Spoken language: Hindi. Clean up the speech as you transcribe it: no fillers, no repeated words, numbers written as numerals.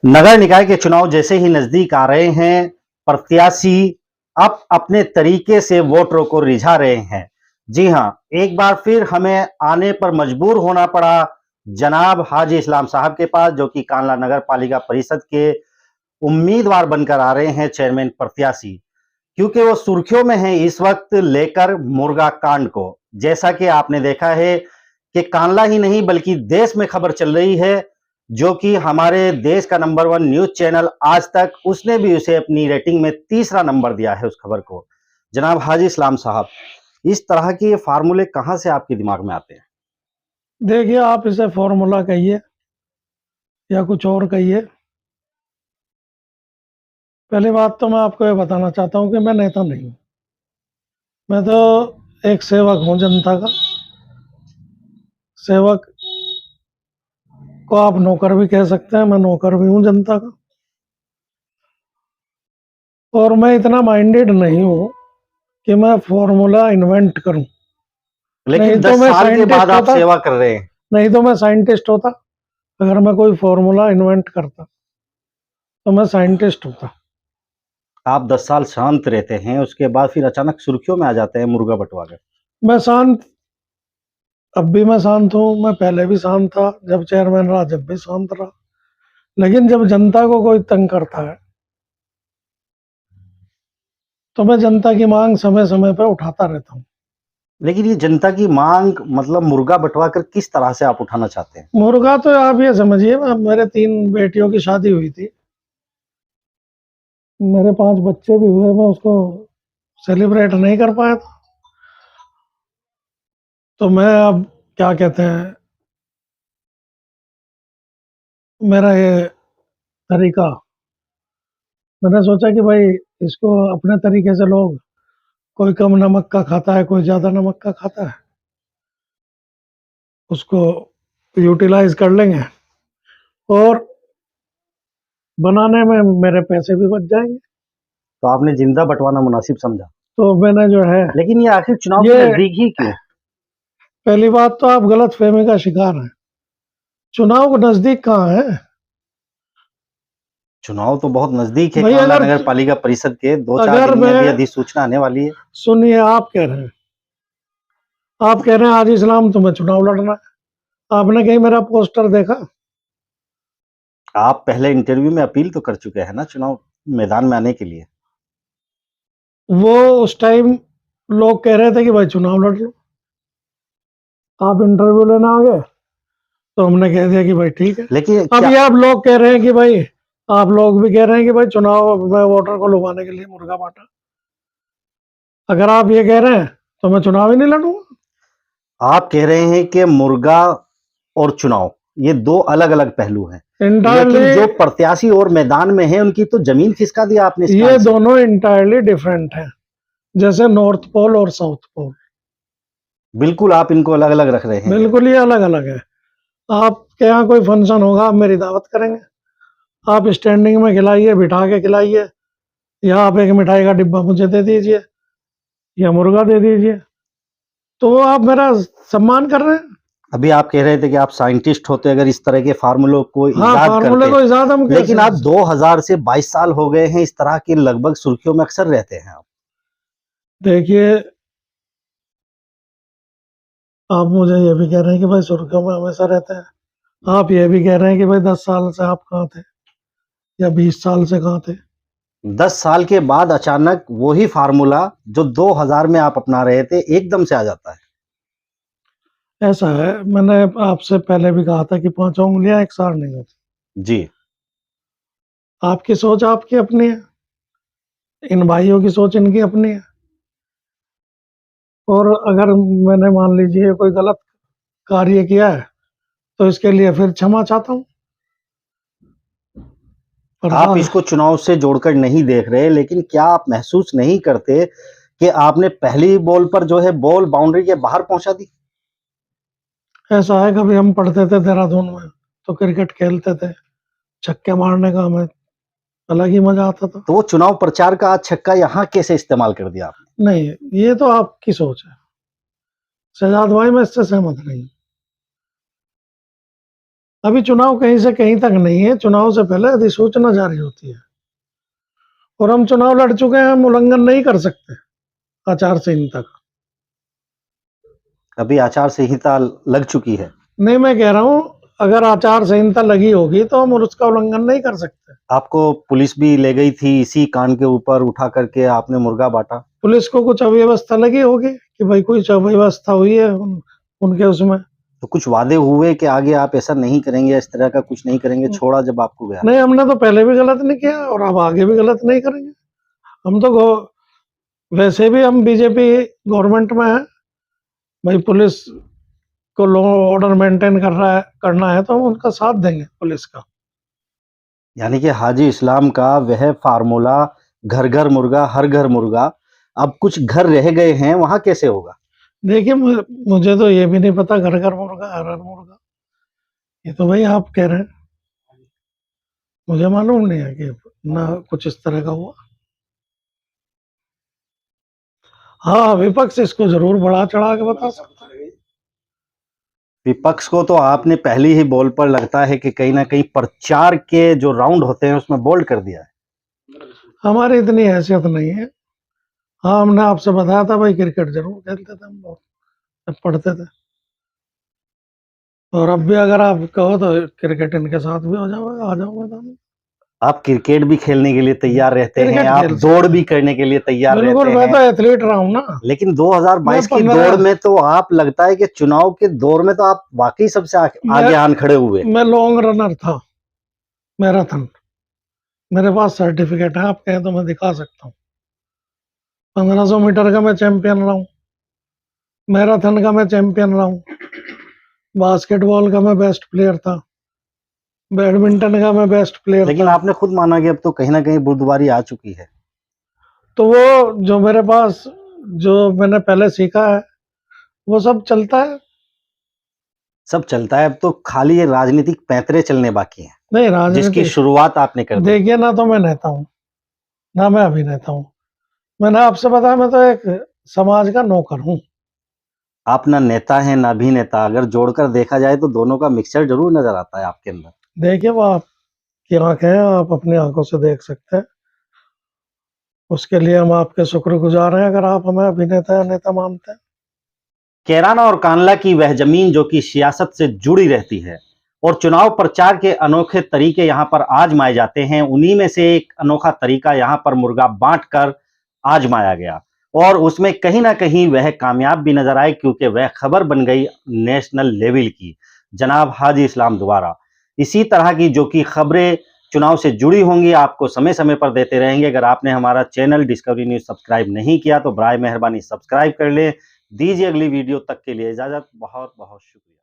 नगर निकाय के चुनाव जैसे ही नजदीक आ रहे हैं, प्रत्याशी अब अपने तरीके से वोटरों को रिझा रहे हैं। जी हां, एक बार फिर हमें आने पर मजबूर होना पड़ा जनाब हाजी इस्लाम साहब के पास, जो कि कांडला नगर पालिका परिषद के उम्मीदवार बनकर आ रहे हैं, चेयरमैन प्रत्याशी। क्योंकि वो सुर्खियों में हैं इस वक्त लेकर मुर्गा कांड को। जैसा कि आपने देखा है कि कांडला ही नहीं बल्कि देश में खबर चल रही है, जो कि हमारे देश का नंबर 1 न्यूज़ चैनल आज तक, उसने भी उसे अपनी रेटिंग में तीसरा नंबर दिया है उस खबर को। जनाब हाजी इस्लाम साहब, इस तरह के फार्मूले कहां से आपके दिमाग में आते हैं? देखिए, आप इसे फॉर्मूला कहिए या कुछ और कहिए। पहली बात तो मैं आपको ये बताना चाहता हूँ कि मैं नेता नहीं हूँ। मैं तो एक सेवक हूँ जनता का। सेवक को आप नौकर भी कह सकते हैं, मैं नौकर भी हूँ जनता का। और मैं इतना माइंडेड नहीं हूँ कि मैं फॉर्मूला इन्वेंट करूँ। लेकिन नहीं तो 10 मैं साल के बाद साइंटिस्ट आप होता। सेवा कर रहे हैं। नहीं तो मैं साइंटिस्ट होता। अगर मैं कोई फॉर्मूला इन्वेंट करता तो मैं साइंटिस्ट होता। आप 10 साल शांत रहते हैं, उसके बाद फिर अचानक सुर्खियों में आ जाते हैं मुर्गा बंटवा कर। मैं शांत, अब भी मैं शांत हूँ। मैं पहले भी शांत था, जब चेयरमैन रहा जब भी शांत रहा। लेकिन जब जनता को कोई तंग करता है तो मैं जनता की मांग समय समय पर उठाता रहता हूँ। लेकिन ये जनता की मांग मतलब मुर्गा बंटवा कर किस तरह से आप उठाना चाहते हैं? मुर्गा तो आप ये समझिए, मेरे 3 बेटियों की शादी हुई थी, मेरे 5 बच्चे भी हुए, मैं उसको सेलिब्रेट नहीं कर पाया था। तो मैं अब क्या कहते हैं, मेरा ये तरीका, मैंने सोचा कि भाई इसको अपने तरीके से लोग, कोई कम नमक का खाता है, कोई ज्यादा नमक का खाता है, उसको यूटिलाइज कर लेंगे और बनाने में मेरे पैसे भी बच जाएंगे। तो आपने जिंदा बंटवाना मुनासिब समझा। तो मैंने जो है लेकिन ये आखिर चुनाव के ये, नजदीक ही क्यों? पहली बात तो आप गलत फहमी का शिकार हैं। चुनाव नजदीक कहाँ है चुनाव तो बहुत नजदीक है, भाई? कांडला नगर पालिका परिषद के 2-4 अगर दिन में मैं, भी अधिसूचना आने वाली है। सुनिए, आप कह रहे हैं आज इस्लाम तुम्हें चुनाव लड़ना है। आपने कहीं मेरा पोस्टर देखा? आप पहले इंटरव्यू में अपील तो कर चुके हैं ना चुनाव मैदान में आने के लिए। वो उस टाइम लोग कह रहे थे कि भाई चुनाव लड़ लो, आप इंटरव्यू लेना आ गए, तो हमने कह दिया कि भाई ठीक है। लेकिन अब क्या ये आप लोग कह रहे हैं कि भाई, आप लोग भी कह रहे हैं कि भाई चुनाव में वोटर को लुभाने के लिए मुर्गा बांटा। अगर आप ये कह रहे हैं तो मैं चुनाव ही नहीं लड़ूंगा। आप कह रहे हैं कि मुर्गा और चुनाव ये 2 अलग-अलग पहलू हैं। इंटायरली, लेकिन जो प्रत्याशी और मैदान में हैं उनकी तो जमीन खिसका दिया आपने इस ये कांड से। दोनों इंटायरली डिफरेंट हैं, जैसे नॉर्थ पोल और साउथ पोल। बिल्कुल आप इनको अलग-अलग रख रहे हैं। बिल्कुल, ये अलग अलग है। आपके यहाँ कोई फंक्शन होगा, आप मेरी दावत करेंगे, आप स्टैंडिंग में खिलाइए, बिठा के खिलाइए, या आप एक मिठाई का डिब्बा मुझे दे दीजिए या मुर्गा दे दीजिए, तो वो आप मेरा सम्मान कर रहे हैं। अभी आप कह रहे थे कि आप साइंटिस्ट होते अगर इस तरह के फार्मूलों को हाँ, इजाद फार्मूले करते। को इजाद हम कैसे लेकिन कर आप सकते? 2000 से 22 साल हो गए हैं, इस तरह की लगभग सुर्खियों में अक्सर रहते हैं आप। देखिए, आप मुझे ये भी कह रहे हैं कि भाई सुर्खियों में हमेशा रहते हैं, आप ये भी कह रहे हैं कि भाई 10 साल से आप कहाँ थे या 20 साल से कहाँ थे। 10 साल के बाद अचानक वही फार्मूला जो 2000 में आप अपना रहे थे एकदम से आ जाता है। ऐसा है, मैंने आपसे पहले भी कहा था कि 5 उंगलियां एक सार नहीं होती। जी। आपकी सोच आपकी अपनी है, इन भाइयों की सोच इनकी अपनी है। और अगर मैंने, मान लीजिए, कोई गलत कार्य किया है तो इसके लिए फिर क्षमा चाहता हूँ। आप पर इसको चुनाव से जोड़कर नहीं देख रहे, लेकिन क्या आप महसूस नहीं करते कि आपने पहली बॉल पर जो है बॉल बाउंड्री के बाहर पहुंचा दी? ऐसा है, कभी हम पढ़ते थे देहरादून में तो क्रिकेट खेलते थे, छक्के मारने का हमें अलग ही मजा आता था। तो वो चुनाव प्रचार का आज छक्का यहाँ कैसे इस्तेमाल कर दिया आपने? नहीं, ये तो आपकी सोच है शहजाद भाई, मैं इससे सहमत नहीं। अभी चुनाव कहीं से कहीं तक नहीं है, चुनाव से पहले अधिसूचना जारी होती है और हम चुनाव लड़ चुके हैं, हम उल्लंघन नहीं कर सकते आचार संहिता का। अभी आचार संहिता लग चुकी है। नहीं, मैं कह रहा हूं अगर आचार संहिता लगी होगी तो हम उसका उल्लंघन नहीं कर सकते। आपको पुलिस भी ले गई थी इसी कांड के ऊपर, उठा करके आपने मुर्गा बांटा। पुलिस को कुछ अव्यवस्था लगी होगी कि भाई कुछ अव्यवस्था हुई है उनके उसमें। तो कुछ वादे हुए कि आगे आप ऐसा नहीं करेंगे, इस तरह का कुछ नहीं करेंगे, छोड़ा जब आपको गया? नहीं, हमने तो पहले भी गलत नहीं किया और अब आगे भी गलत नहीं करेंगे। हम तो वैसे भी हम बीजेपी गवर्नमेंट में है, भाई पुलिस को लॉ ऑर्डर मेंटेन करना है तो हम उनका साथ देंगे पुलिस का। यानी कि हाजी इस्लाम का वह फार्मूला घर घर मुर्गा हर घर मुर्गा अब कुछ घर रह गए हैं, वहां कैसे होगा? देखिए, मुझे तो ये भी नहीं पता घर घर मुर्गा हर हर मुर्गा, ये तो भाई आप कह रहे हैं, मुझे मालूम नहीं है कि ना कुछ इस तरह का हुआ। हाँ, विपक्ष इसको जरूर बढ़ा चढ़ा के बता सकता है। विपक्ष को तो आपने पहली ही बॉल पर लगता है कि कहीं ना कहीं प्रचार के जो राउंड होते हैं उसमें बोल्ड कर दिया है। हमारी इतनी हैसियत नहीं है। हाँ, हमने आपसे बताया था भाई क्रिकेट जरूर खेलते थे हम लोग जब पढ़ते थे, और अब भी अगर आप कहो तो क्रिकेट इनके साथ भी हो जाओगे, आ जाओ मैदान में। आप क्रिकेट भी खेलने के लिए तैयार रहते हैं, क्रिकेट आप खेल दौड़ सकते भी करने के लिए तैयार बिल्कुल, रहते मैं तो हैं, एथलीट रहा हूँ ना। लेकिन 2022 की 15 दौड़ में तो आप लगता है कि चुनाव के दौर में तो आप वाकई सबसे आगे आन खड़े हुए। मैं लॉन्ग रनर था, मैराथन, मेरे पास सर्टिफिकेट है, आप कहें तो मैं दिखा सकता हूँ। 1500 मीटर का मैं चैंपियन रहा हूँ, मैराथन का मैं चैंपियन रहा हूँ, बास्केटबॉल का मैं बेस्ट प्लेयर था, बैडमिंटन का मैं बेस्ट प्लेयर लेकिन था। आपने खुद माना कि अब तो कहीं ना कहीं बुर्दबारी आ चुकी है। तो वो जो मेरे पास जो मैंने पहले सीखा है वो सब चलता है। सब चलता है, अब तो खाली ये राजनीतिक पैंतरे चलने बाकी हैं, नहीं, जिसकी राजनीति शुरुआत आपने कर दी। देखिए ना, तो मैं नेता हूँ ना मैं अभिनेता हूँ। मैंने आपसे बताया, मैं तो एक समाज का नौकर हूँ। आप ना नेता हैं ना अभिनेता, अगर जोड़कर देखा जाए तो दोनों का मिक्सचर जरूर नजर आता है आपके अंदर। देखिए, वो आपकी आंखें हैं, आप अपनी आंखों से देख सकते हैं। उसके लिए हम आपके शुक्रगुजार हैं अगर आप हमें अभिनेता या नेता मानते हैं। कैराना और कांडला की वह जमीन जो कि सियासत से जुड़ी रहती है और चुनाव प्रचार के अनोखे तरीके यहाँ पर आजमाए जाते हैं, उन्हीं में से एक अनोखा तरीका यहाँ पर मुर्गा बांटकर आजमाया गया और उसमें कहीं ना कहीं वह कामयाब भी नजर आए, क्योंकि वह खबर बन गई नेशनल लेवल की, जनाब हाजी इस्लाम द्वारा। इसी तरह की जो कि खबरें चुनाव से जुड़ी होंगी आपको समय समय पर देते रहेंगे। अगर आपने हमारा चैनल डिस्कवरी न्यूज सब्सक्राइब नहीं किया तो बराए मेहरबानी सब्सक्राइब कर लें। दीजिए अगली वीडियो तक के लिए इजाजत। बहुत बहुत शुक्रिया।